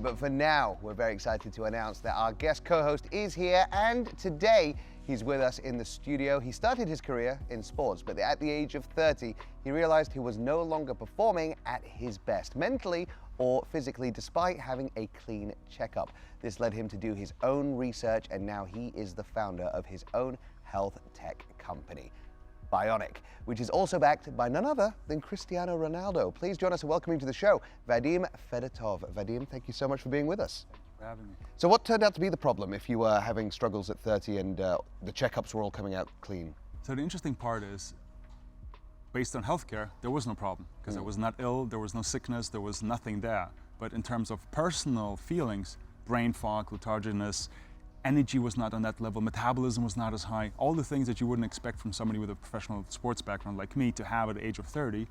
But for now, we're very excited to announce that our guest co-host is here, and today he's with us in the studio. He started his career in sports, but at the age of 30, he realized he was no longer performing at his best, mentally or physically, despite having a clean checkup. This led him to do his own research, and now he is the founder of his own health tech company, Bioniq, which is also backed by none other than Cristiano Ronaldo. Please join us in welcoming to the show, Vadim Fedotov. Vadim, thank you so much for being with us. Thank you for having me. So what turned out to be the problem if you were having struggles at 30 and the checkups were all coming out clean? So the interesting part is, based on healthcare, there was no problem because I was not ill, there was no sickness, there was nothing there. But in terms of personal feelings, brain fog, letharginess, energy was not on that level, metabolism was not as high, all the things that you wouldn't expect from somebody with a professional sports background like me to have at the age of 30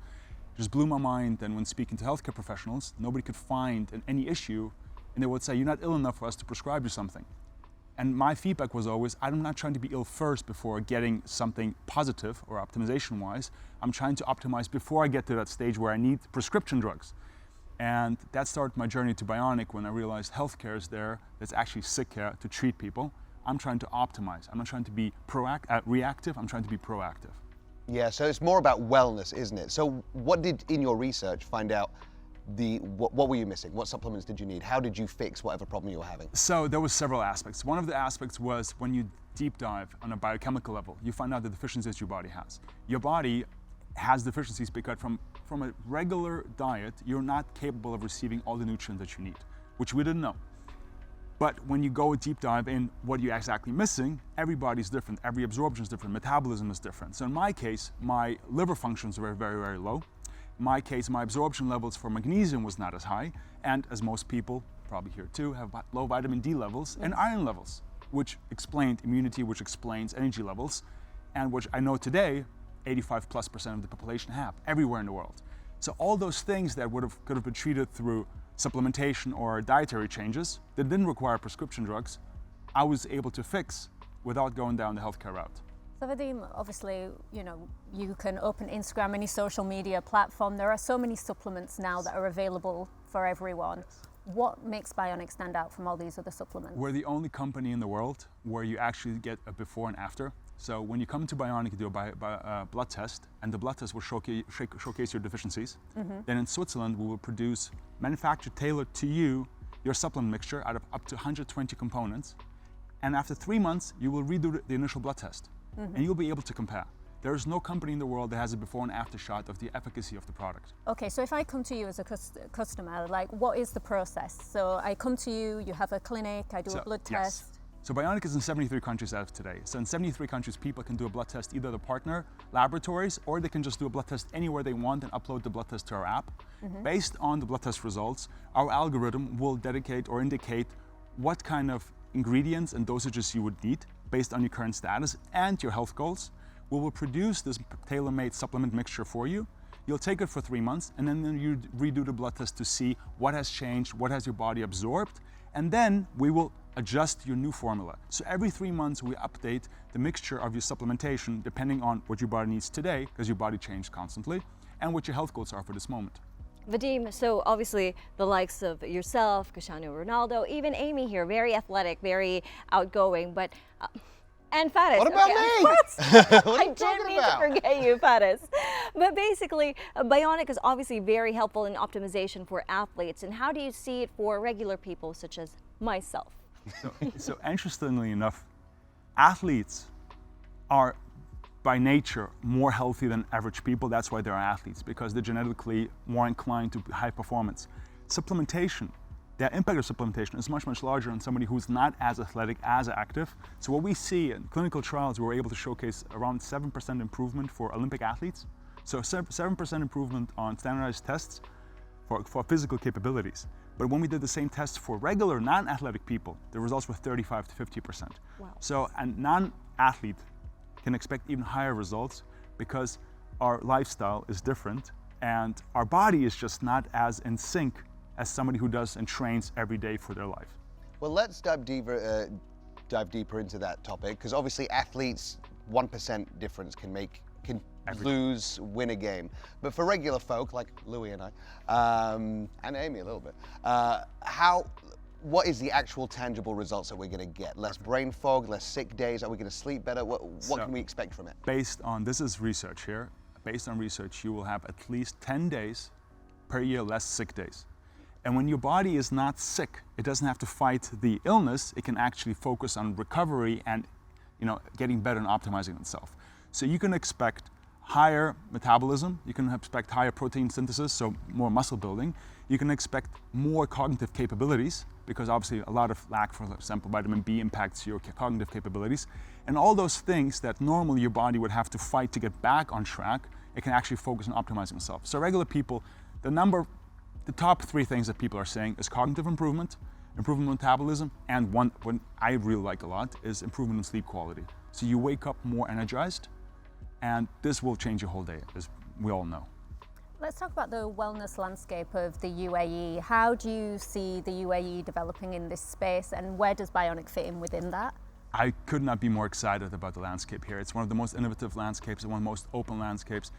just blew my mind. And when speaking to healthcare professionals, nobody could find any issue, and they would say, you're not ill enough for us to prescribe you something. And my feedback was always, I'm not trying to be ill first before getting something positive or optimization-wise. I'm trying to optimize before I get to that stage where I need prescription drugs. And that started my journey to Bioniq when I realized healthcare is there, that's actually sick care to treat people. I'm trying to optimize. I'm not trying to be reactive, I'm trying to be proactive. Yeah, so it's more about wellness, isn't it? So what did, in your research, find out what were you missing? What supplements did you need? How did you fix whatever problem you were having? So there was several aspects. One of the aspects was when you deep dive on a biochemical level, you find out the deficiencies your body has. Your body has deficiencies because from a regular diet, you're not capable of receiving all the nutrients that you need, which we didn't know. But when you go a deep dive in what you're exactly missing, everybody's different, every absorption is different, metabolism is different. So in my case, my liver functions were very, very low. In my case, my absorption levels for magnesium was not as high, and as most people, probably here too, have low vitamin D levels and iron levels, which explained immunity, which explains energy levels, and which I know today, 85+% of the population have, everywhere in the world. So all those things that could have been treated through supplementation or dietary changes that didn't require prescription drugs, I was able to fix without going down the healthcare route. So Vadim, obviously, you can open Instagram, any social media platform. There are so many supplements now that are available for everyone. What makes Bioniq stand out from all these other supplements? We're the only company in the world where you actually get a before and after. So when you come to Bioniq, you do a blood test, and the blood test will showcase your deficiencies. Then in Switzerland, we will produce, manufactured, tailored to you, your supplement mixture out of up to 120 components. And after 3 months, you will redo the initial blood test, and you'll be able to compare. There is no company in the world that has a before and after shot of the efficacy of the product. Okay, so if I come to you as a customer, like, what is the process? So I come to you, you have a clinic, I do a blood test. Yes. So Bioniq is in 73 countries as of today. So in 73 countries, people can do a blood test, either the partner laboratories, or they can just do a blood test anywhere they want and upload the blood test to our app. Based on the blood test results, our algorithm will dedicate or indicate what kind of ingredients and dosages you would need based on your current status and your health goals. We will produce this tailor-made supplement mixture for you. You'll take it for 3 months, and then you redo the blood test to see what has changed, what has your body absorbed, and then we will adjust your new formula. So every 3 months we update the mixture of your supplementation depending on what your body needs today, because your body changes constantly, and what your health goals are for this moment. Vadim, so obviously the likes of yourself, Cristiano Ronaldo, even Amy here, very athletic, very outgoing, but and Faris. What about me? I didn't mean to forget you, Faris. But basically, Bioniq is obviously very helpful in optimization for athletes. And how do you see it for regular people such as myself? So interestingly enough, athletes are by nature more healthy than average people. That's why they're athletes, because they're genetically more inclined to high performance. Supplementation, the impact of supplementation is much, much larger on somebody who's not as athletic, as active. So what we see in clinical trials, we were able to showcase around 7% improvement for Olympic athletes. So 7% improvement on standardized tests for physical capabilities. But when we did the same tests for regular non-athletic people, the results were 35 to 50%. Wow. So a non-athlete can expect even higher results because our lifestyle is different and our body is just not as in sync as somebody who does and trains every day for their life. Well, let's dive deeper into that topic, because obviously athletes, 1% difference can lose, win a game. But for regular folk like Louis and I, and Amy a little bit, what is the actual tangible results that we're going to get? Less brain fog, less sick days? Are we going to sleep better? What can we expect from it? Based on, this is research here, based on research, you will have at least 10 days per year less sick days. And when your body is not sick, it doesn't have to fight the illness, it can actually focus on recovery and getting better and optimizing itself. So you can expect higher metabolism, you can expect higher protein synthesis, so more muscle building. You can expect more cognitive capabilities, because obviously a lot of lack, for example, vitamin B impacts your cognitive capabilities. And all those things that normally your body would have to fight to get back on track, it can actually focus on optimizing itself. So regular people, the top 3 things that people are saying is cognitive improvement in metabolism, and one I really like a lot is improvement in sleep quality. So you wake up more energized, and this will change your whole day, as we all know. Let's talk about the wellness landscape of the UAE. How do you see the UAE developing in this space, and where does Bioniq fit in within that? I could not be more excited about the landscape here. It's one of the most innovative landscapes and one of the most open landscapes.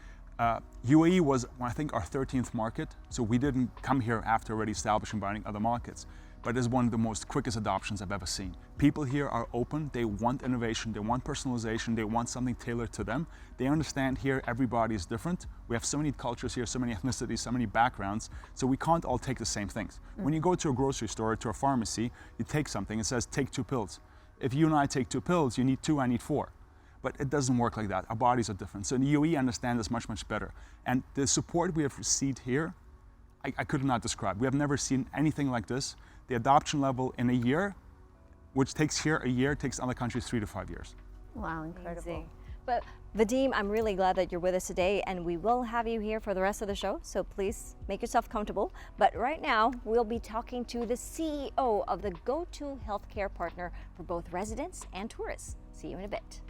UAE was, I think, our 13th market, so we didn't come here after already establishing Bioniq other markets. But it's one of the most quickest adoptions I've ever seen. People here are open, they want innovation, they want personalization, they want something tailored to them. They understand here everybody is different. We have so many cultures here, so many ethnicities, so many backgrounds, so we can't all take the same things. When you go to a grocery store, to a pharmacy, you take something, it says take 2 pills. If you and I take 2 pills, you need 2, I need 4. But it doesn't work like that. Our bodies are different. So in the UAE, understand this much, much better. And the support we have received here, I could not describe. We have never seen anything like this. The adoption level in a year, which takes here a year, takes other countries 3 to 5 years. Wow, incredible. Amazing. But Vadim, I'm really glad that you're with us today, and we will have you here for the rest of the show, so please make yourself comfortable. But right now, we'll be talking to the CEO of the go-to healthcare partner for both residents and tourists. See you in a bit.